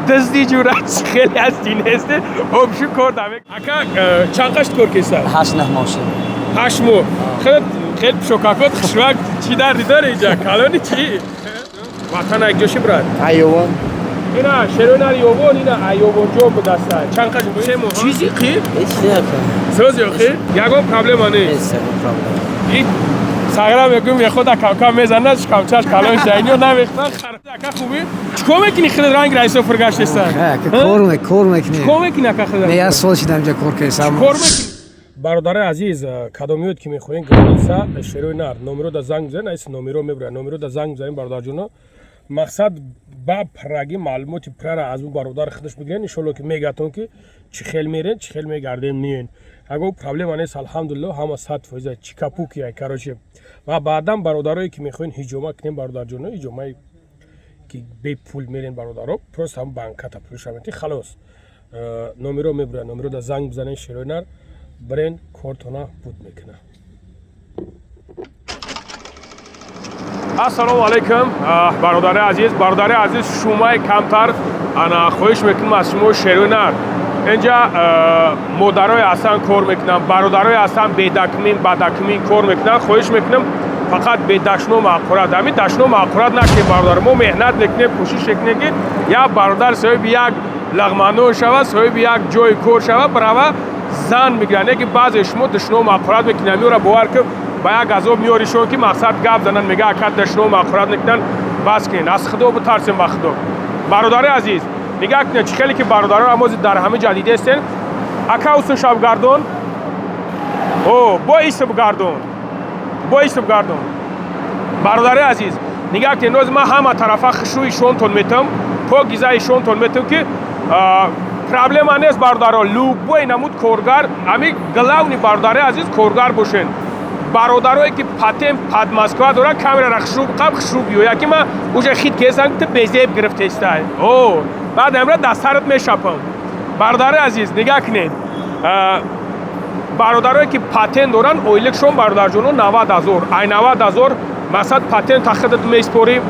دزدی جورت خیلی از دینسته obşu کردم اکا چند قشت کر کیسه 8 ماشین 8 مو خیلی شوکاکات خشواک چی داره اینجا کالونی چی وطن اگجوشی براد ایوان اینا شرونار یوبون اینا ایوبون جو بدسته چند قشت چه مو چیزی خی هیچ نکنم سوزی خی یگو پرابلم نیست این ساغرم میگم یه خود کاکا میزنه کامچاش کالون شاینیو نمیخواد خراب خوبی چیکار میکنی خیلی رنگ رئیس فرگشت است کور میکنی چیکار میکنی که خیلی نه سال شدم اینجا کور کردم چیکار میکنی برادر عزیز کدومیوت که میخواین گرانیسا شروع نمره دا زنگ بزنید ایس نمره میبره نمره دا زنگ بزنید برادر جونو مقصد با پراگی معلوماتی پرا از اون برادر خودش بگیرین ان شاء الله که میگاتون که چی خیل میرین چی خیل میگردین میین اگه پرابلم نیست الحمدلله همه 100% چیکاپو کیه کاروچه و بعدم برادرایی که میخواین هجوما کنین برادر جونو هجومای که به پول میرین برادرو پروست هم بانکا تا پروشامتی خلاص نمره میبره نمره دا زنگ بزنین شروع نر برین کورتونا بود میکنه السلام علیکم برادر عزیز شما کمتر انا خواهش میکنم از شما شروع اینجا مادرای هستن کار میکنن برادرای هستن بدکمین کار میکنن خواهش میکنم فقط به دشنو معقولات همین دشنو معقولات نکنید برادر ما مهنت میکنیم کوشش میکنیم که یا برادر صاحب یک لغمانو شود صاحب یک جای کار شود برای زن میگن که بعضی شما دشنو معقولات میکنن میاره باور که با یک عذاب میاریشون که مقصد گپ زنن میگه اکد دشنو معقولات میکنن بس کن از خدا بترسیم با خدا برادر عزیز نگاه کنید چه خیلی که برادران امروز در همه جدید هستن اکا اوسون شب گردون او با ایسب گردون برادر عزیز نگاه کنید نوز ما همه طرفا خشوی شونتون میتم پا گیزای شونتون میتم که پرابلم نیست برادران لوبوی نمود کورگار امی گلاونی برادر عزیز کورگار باشن برادرایی که پاتم پادماسکوا دارن کاملا خشوب یا که ما اوج خیت کیسان که بیزیب گرفته است او بعد امروز دستارت میشپم برادر عزیز نگاه کنید برادرایی که پاتن دارن اویلکشون برادر جونو 90,000 ای 90,000 مثلا پاتن تخدت میسپوری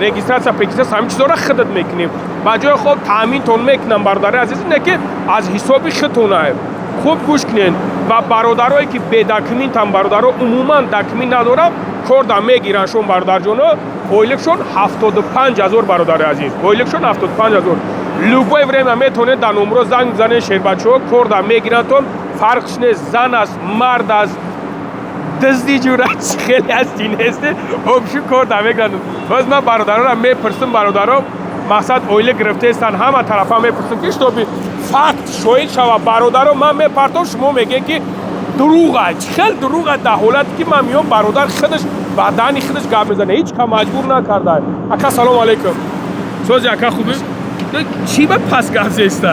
رجیستراسیون پیکیس همین چیزا رو خدمت میکنیم با جای خود تامین تون میکنم برادر عزیز نه که از حساب خودتونه خوب گوش کنین و برادرایی که به دکمین تام برادرها عموما دکمین ندارن کوردا میگیرن شون برادر جونو اویلکشون 75,000 برادر عزیز اویلکشون 75,000 لوبوی ورم میتونه در نمره زنگ بزنه شهر بچه‌ها کوردا میگیرن تون فرقش نیست زن است مرد است دزدی جورت خیلی از دینسته obşu کوردا میگیرن باز من برادرها را میپرسم برادرها مقصد اویل گرفته استن همه طرفا میپرسم که تو فکت شوید شوا برادرها من میپرتم شما میگین که دروغه خیلی دروغه در حالت که من میام برادر خودش بدنی خودش گپ میزنه هیچ کا مجبور نکرده اکا سلام علیکم سوزی اکا خوبی چی با پس گپ زیسته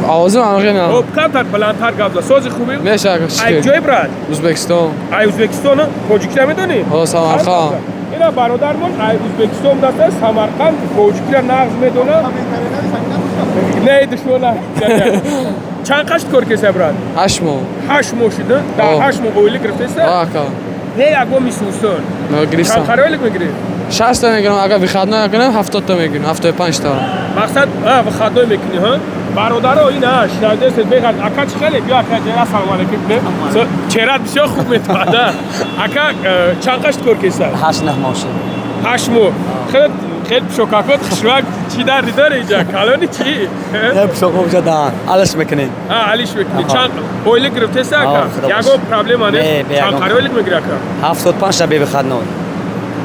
آوازم همه نه خب کمتر بلندتر گپ زد سوزی خوبی میشه اکا ای جای براد ازبکستان ازبکستان کجا میدونی سمرقند اینا برادرمون ازبکستان دسته سمرقند کجا نقض میدونه نه دشمن چند قشت کار کیسه براد 8 ماه 8 ماه شده در 8 ماه اویلی گرفته است اکا نه اگه میسوسن نه گریستان چند خرایلی میگیری 60 تا میگیرم اگه بخدمت نکنم 70 تا میگیرم 75 تا مقصد بخدمت میکنی ها برادرها اینا شنونده است بگن اکا چه خیلی بیا اکا جرا سلام علیکم چهرهت بسیار خوب میتونه اکا چند قشت کار کیسه 8 ماشین 8 ماه خیلی شوکاکات خشواک چی داره اینجا کالونی چی نه شوکاک جدا علش میکنین علیش میکنی چند اویل گرفته است اکا یگو پرابلم نیست چند خرایلی میگیری اکا 75 تا بخدمت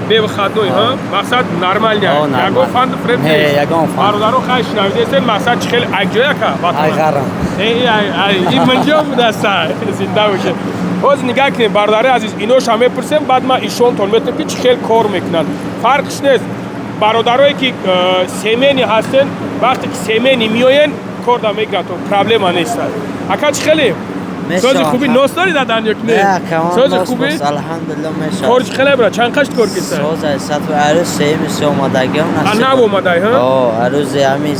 به خدمت ها مقصد نرمال نه یگو فند فرم نه یگو فند برادرو خاش نویده است مقصد خیلی اگجای اکا ای غرام این منجا بود است زنده باشه باز نگاه کنید برادر عزیز اینوش همه پرسیم بعد ما ایشون تون میتونم که چه خیلی کار میکنن فرقش نیست برادرایی که سیمنی هستن وقتی که سیمنی میاین کار دا میگیرن تو پرابلم نیست اکا چه خیلی سوز خوبی نوست داری دادن یک نه سوز خوبی الحمدلله میشه کار چه خیلی برا چند قشت کار کیسه سوز است تو عروس سه اومدگی نصیب نه اومدای ها عروس همین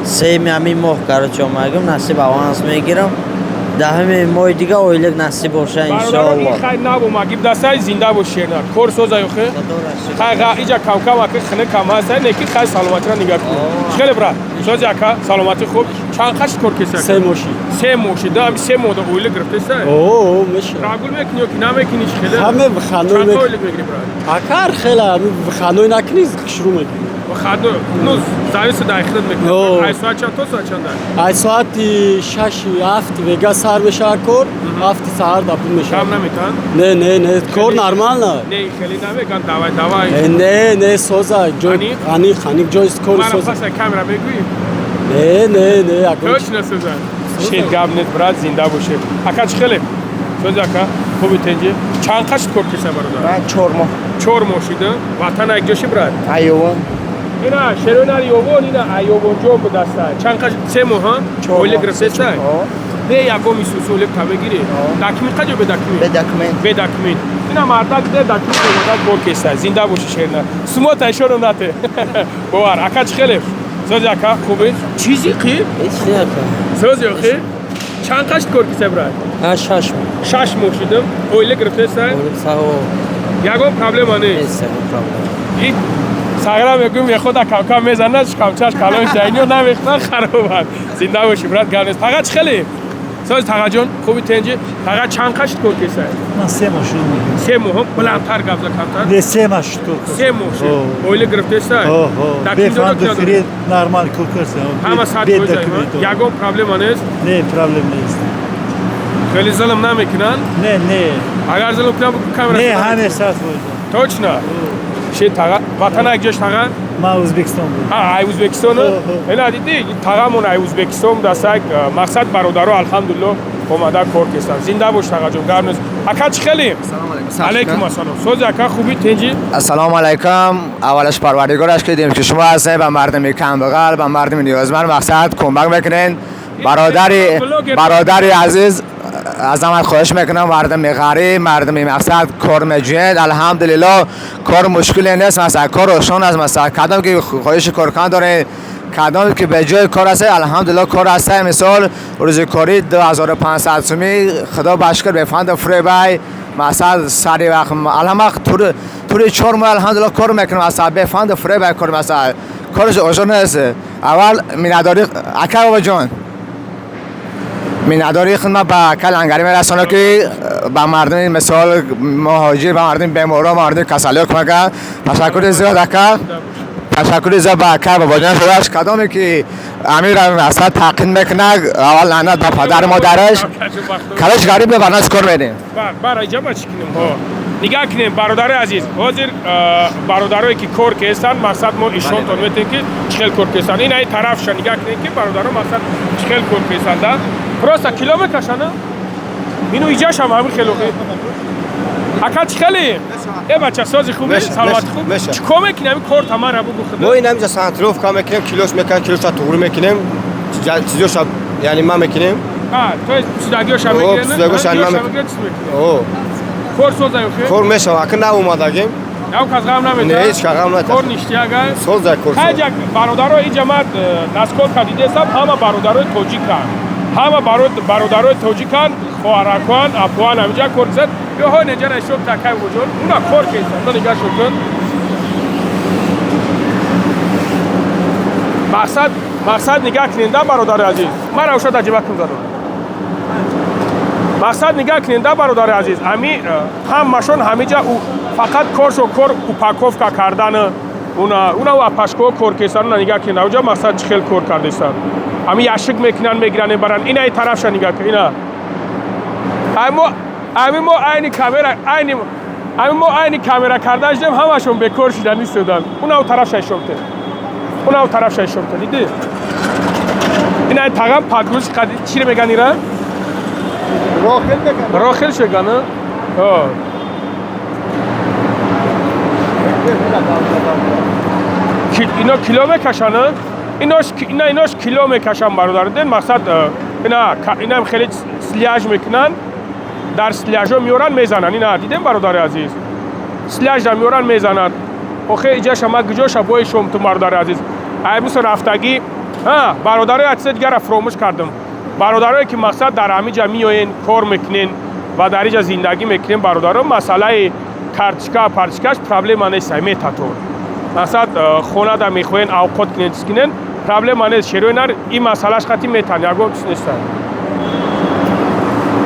سه همین ماه کارو چون میگم نصیب آوانس میگیرم دهم ماه دیگه اویلگ نصیب باشه برادر این انشالله. خیر نبو مگیب دستای زنده باش شیرنر کور سوزا یخه خیر اینجا کم کم اکه خنه کم هست نکی خیر سلامتی را نگاه کن خیلی برات سوز یکا سلامتی خوب چند خشت کور کسی سه موشی. سه موشی دام سه مودا اویل گرفته سه اوه میشه. راگول میکنی که نمیکنی خیلی همه بخانوی چند میکنی. اویل میگیری برات اکر خیلی همه بخانوی نکنی شروع میکنی. و خدو نوز زاویس دایخت میکنی اوه. ای ساعت چند تو ساعت چند داری ای ساعتی 6 7 وگا سر میشه کور 7 ساعت دبون میشه. کم نمیکن نه کور نرمال نه. نه خیلی نمیکن دوای نه سوزا جوی خانیک جوی کور مرا سوزا. پس کامرا بگویی نه اگر توش نسوزن شیر گابنت برات زنده باشه اکاچ خیلی سوز اکا خوبی تنجی چند خشت کور کسی برادر من چورما چور موشیده وطن اک جوشی برات ایوان اینا شرونار یوبون اینا ایوبون جو به دسته چند خشت سه موها اولی گرفته سه به یکو میسوسو لک تا بگیری دکمی قجو به دکمی به دکمی اینا مردک ده دکمی مردک کور کسی زنده باشه شیرنر سمو تایشورو نته بوار اکاچ خیلی سوز اکا خوبی چیزی قی هیچ نیکن. سوز یخی چند قشت کور کسی برات ها شش ماه. شش موشیدم اویله گرفته سر اویلگ ساو یکم پرابلم نیست نیست پرابلم. این ساگرام یکم خود کم کم میزنه کمچش کلام شاینیو نمیخواد خرابه زنده باشی برات گرنس فقط خیلی سوز تاگا جون خوبی تنجی تاگا چند قشت کور کسی من سه ماه شروع میکنم. سه موهم بلندتر گبزا کمتر نه سه ماه شروع کردم. سه موشی اویله گرفته سر بفهم بخرید نرمال کوکرسه. همه ساعت کوزای یکم پرابلم نیست نه پرابلم نیست. خیلی ظلم نمیکنن نه اگر ظلم کنم کامرا نه همه ساعت بودم. точно شی تاگا وطن اک جوش تاگا من ازبکستان بودم. ای ازبکستان اینا دیدی تاگامون ای ازبکستان دستک مقصد برادرو الحمدلله اومده کور کردن زنده باش تاگا جون گرنس اکاچ خیلی سلام علیکم السلام سوز اکا خوبی تنجی السلام علیکم اولش پروردگارش که دیدیم که شما هستین به مردم کم بغل به مردم نیازمند مقصد کمک میکنین برادری عزیز از من خواهش میکنم مردم غریب مردم مقصد کار میجوید الحمدلله کار مشکلی نیست مثلا کار روشن است مثلا کدام که خواهش کارکن داره کدام که به جای کار است الحمدلله کار است مثال روز کاری 2500 سومی خدا بشکر به فند فریبای مثلا سری وقت الان طور 4 ماه الحمدلله کار میکنم مثلا به فند فریبای کار مثلا کارش روشن نیست اول مینداری اکا جان مینداری خدمت به کل انگاری میرسونه که با مردم مثال مهاجر با مردم بیمارا مردم کسالی کمک تشکر زیاد اکا تشکر زیاد با اکا با باجان شدهش کدامی که امیر اصلا تقید میکنه اول لعنت با پدر مادرش کلش غریب به بناس کار میدیم برای جمع چی کنیم ها نگاه کنیم برادر عزیز حاضر برادرایی که کور کردن مقصد ما ایشون تو میتونیم که چخل کور کردن این ای طرف شن نگاه کنیم که برادرها مقصد چخل کور کردن پروسا کیلومتر شنه اینو ایجاش هم همین خیلی اکا چخلی ای بچه سازی خوبه سلامت خوب چیکار میکنیم همین کور تمام رو بخدا ما این همینجا سنتروف کار میکنیم کیلوش میکنیم کیلوش رو تغییر میکنیم چیزیش یعنی ما میکنیم تو چیزاگیش هم میگیرن چیزاگیش هم میگیرن اوه کور سوزا یخه کور میشه اکن نه اومدگیم او کس غم نمیده نه هیچ غم نمیده کور نشتی اگر سوزا کور خیلی برادرها این جماعت نسکور کدیده سب همه برادرهای توجیکن همه برادرهای توجیکن خواهرکان افغان همینجا کور زد یا ها نجا نشوب تکای وجود اونا کور کردن تو نگاه شد مقصد نگاه کننده برادر عزیز من روشت عجیبه کن دارم مقصد نگاه کننده برادر عزیز همی همشون همیجا او فقط کورش و کور اوپاکوفکا کردن اونا و پشکو کور کردن نگاه کننده اونجا مقصد چخیل کور کردستن همی یشک میکنن میگیرن برن این ای طرف شن نگاه کن اینا همی ما aynı kamera aynı kamera کردن همشون به کور شدن نیستن اونا طرف شایشوبته اونا طرف شایشوبته دیدی این ای تاگم پادگوش قدی چی میگن ایران راخل شگانه اینا کیلو میکشن ایناش کیلو میکشن برادر مقصد اینا هم خیلی سلیاج میکنن در سلیاجو میورن میزنن اینا دیدیم برادر عزیز سلیاج هم میورن میزنن اوخه ایجا شما گجوش بوی شوم تو برادر عزیز ای بس رفتگی برادر عزیز دیگه فراموش کردم бародарое ки мақсад дар ҳамиҷа миёен кор мекунен ва дар иҷа зиндагӣ мекунен бародаро масъалаи карточка парточкаш проблема нест метатон мақсад хонада мехоҳен авқот кунен чиз кунен проблема нест шерои нар ин масъалаш хати метан ягон чиз неста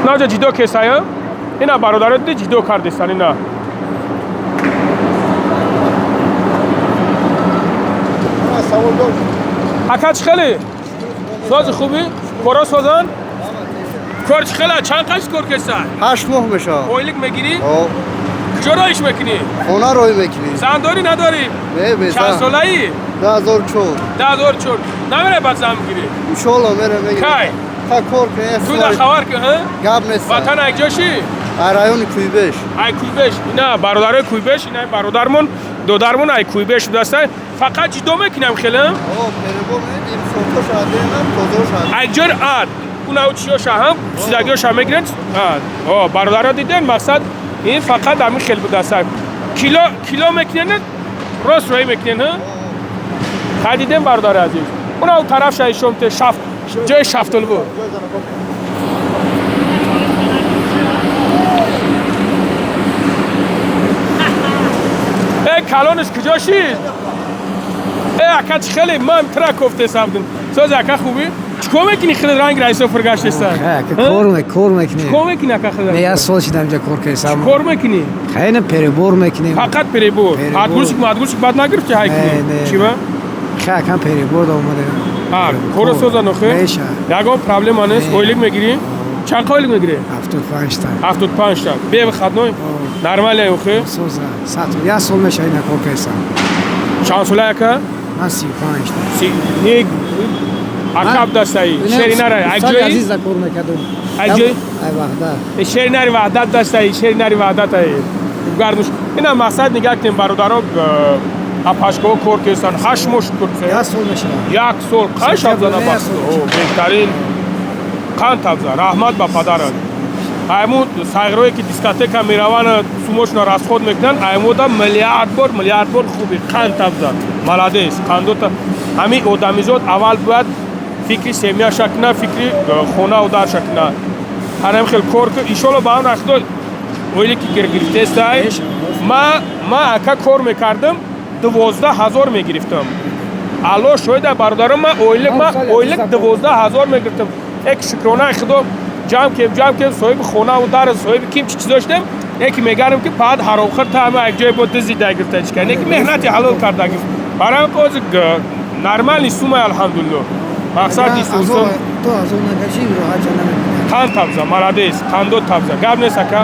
наҷа ҷидо кесая ина бародаро диди ҷидо кардестан ина ака чӣ хеле сози хуби кора созан кор чӣ хела чанд қайс кор кесай 8 ماه میشه ойлик мегирӣ куҷо роиш мекунӣ خونه روی میکنی зан дорӣ надорӣ به чанд солаӣ 2004 10,004 намере бад зан гирӣ ان شاء الله میره میگیره кай تا کار کنه ту да хабар ки گاب نیست ватан айҷошӣ رایون کویبش ай кӯйбеш ина бародарои кӯйбеш ина бародармон додармон ай кӯйбеш будаста фақат ҷидо мекунам хеле او перебо میدیم فوتو شاده نه توزو شاده айҷор ад уна чиёша ҳам сидагиёша мегирен бародаро диден мақсад ин фақат ҳамин хел будаста кило мекунен рост роҳӣ мекунен хай дидем бародари азиз уна тарафша ишомте ҷои шафтулбу калониш куҷо шид ака чӣ хеле ман тра кофтесавдим сози ака хубӣ чикор мекунӣ хеле ранг раисо фургаштесан کار میکنیم чикор мекунӣ ака хеле یه سال شدم اینجا کار کردم чикор мекунӣ خیلی پریبور میکنیم фақат перебор Перебор. адгурсик бад нагирифти ҳай кунӣ не. чива خیلی کم پریبور اومده коро соза нохе میشه ягон проблема нест ойлик мегирӣ чанд ойлик мегирӣ 75 تا 75 та бевихадной нормалия охе سوزه 100 یه سال میشه این کار کردم чанд сола ака من 35 تا ник акаб дастаи шеринара айҷои عزیز کار میکردم айҷои ای وحده шеринари ваҳдат дастаи шеринари ваҳдатай гарнуш ина мақсад нигаҳ кунем бародаро апашкоҳо кор кесан 8 моҳ шуд кор кесан یه سال میشه 1 сол қайш абзана бас беҳтарин қанд абза раҳмат ба падарат аймуд сайғирое ки дискотека мераванд сумошна расход мекунанд аймуда миллиард бор хуби қанд абза маладес қандота ҳамин одамизод аввал бояд фикри семияша куна фикри хонау дарша куна ҳанам хел кор ку иншолло ба он рахдо ойле ки гирифтестай ма ака кор мекардам 12,000 мегирифтам алло шоида бародарам ма ойлик 12,000 мегирифтам як шукронаи худо ҷамъ кем соҳиби хонаву дар соҳиби ким чӣ доштем яке мегарам ки баъд ҳаровхар таама якҷое бо дизди дагирифта чикан яке меҳнати ҳалол кардагим барам ози нормални сумай алҳамдулилло мақсад истусум تو از اون نکشی راحت جا نمیکنه қанд табза маладес қандо табза гап нест ака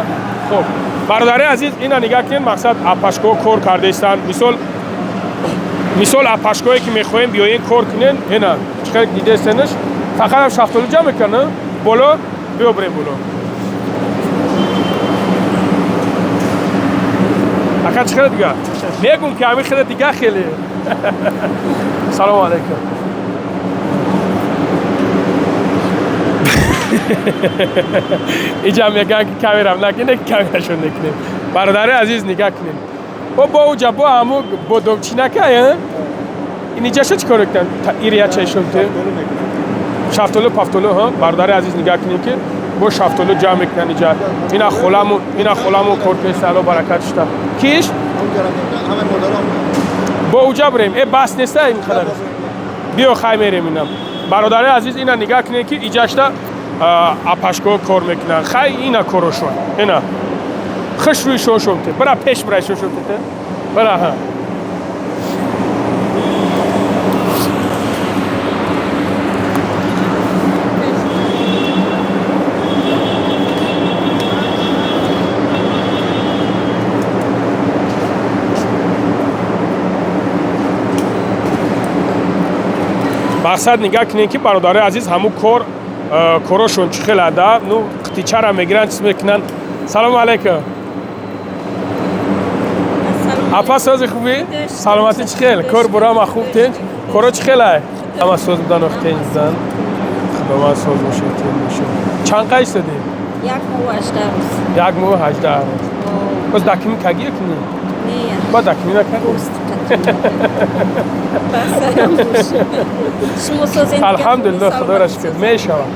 хоб бародари азиз ина нигаҳ кунед мақсад апашкоҳо кор кардаистанд мисол апашкое ки мехоҳем биёен кор кунен ина чиқар дидестенаш фақат ам шафтолу ҷамъ мекана боло биёбрем боло ака чӣ хеле дига мегум ки ҳамин хеле дига хеле салому алайкум иҷа мегӯянд ки камерам накунед камерашон накунем бародари азиз нигаҳ кунем бо уҷа бо ҳамо бо довчинакай иниҷаша чӣ кор мекунанд ириячаишонте шафтолу пафтолу бародари азиз нигаҳ кунем ки бо шафтолу ҷамъ мекунанд иҷа ина холамон кор кеста алло баракат шуда киш бо уҷа бирем бас неста ин қадар биё хай мерем инам бародари азиз ина нигаҳ кунем ки иҷашта апашкоҳо кор мекунанд хай ина корошон ина хиш рӯи шошомте бира пеш бирай шошомте бира мақсад нигаҳ кунем ки бародари азиз ҳамун корошон чӣ хел ада ну қитичара мегиранд чиз мекунанд салому алайкум апа сози хубӣ саломатӣ чӣ хел кор бурама хуб тен коро чӣ хелай ама соз будан охтен зан худованд соз бошед тен бошед чанд қай истоди 1 моҳ 18 рӯз боз дакими кагие кунӣ ба дакими накардӣ алҳамдулилло худоро шукр мешавад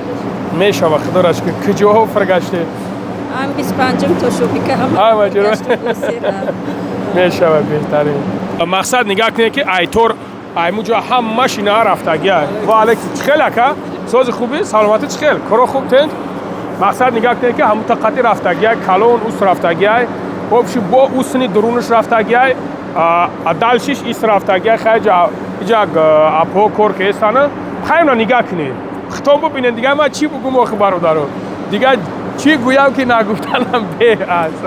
мешава худораш куҷоҳо фаргаште ам 25 то шубика ҳама ҷо мешава беҳтарин мақсад нигоҳ кунед ки айтор аймуҷо ҳама шинаа рафтагия ва алекс чихел ака сози хуби саломатӣ чихел коро хуб тен мақсад нигоҳ кунед ки ҳамутақати рафтагия калон ус рафтагия обши бо усни дурунаш рафтагия дальшиш ис рафтагия хайҷа иҷак апҳо кор кестана хайна нигоҳ кунед хитоб бубинед дига ман чӣ бугум охи бародаро дига чӣ гӯям ки нагуфтанам бе аст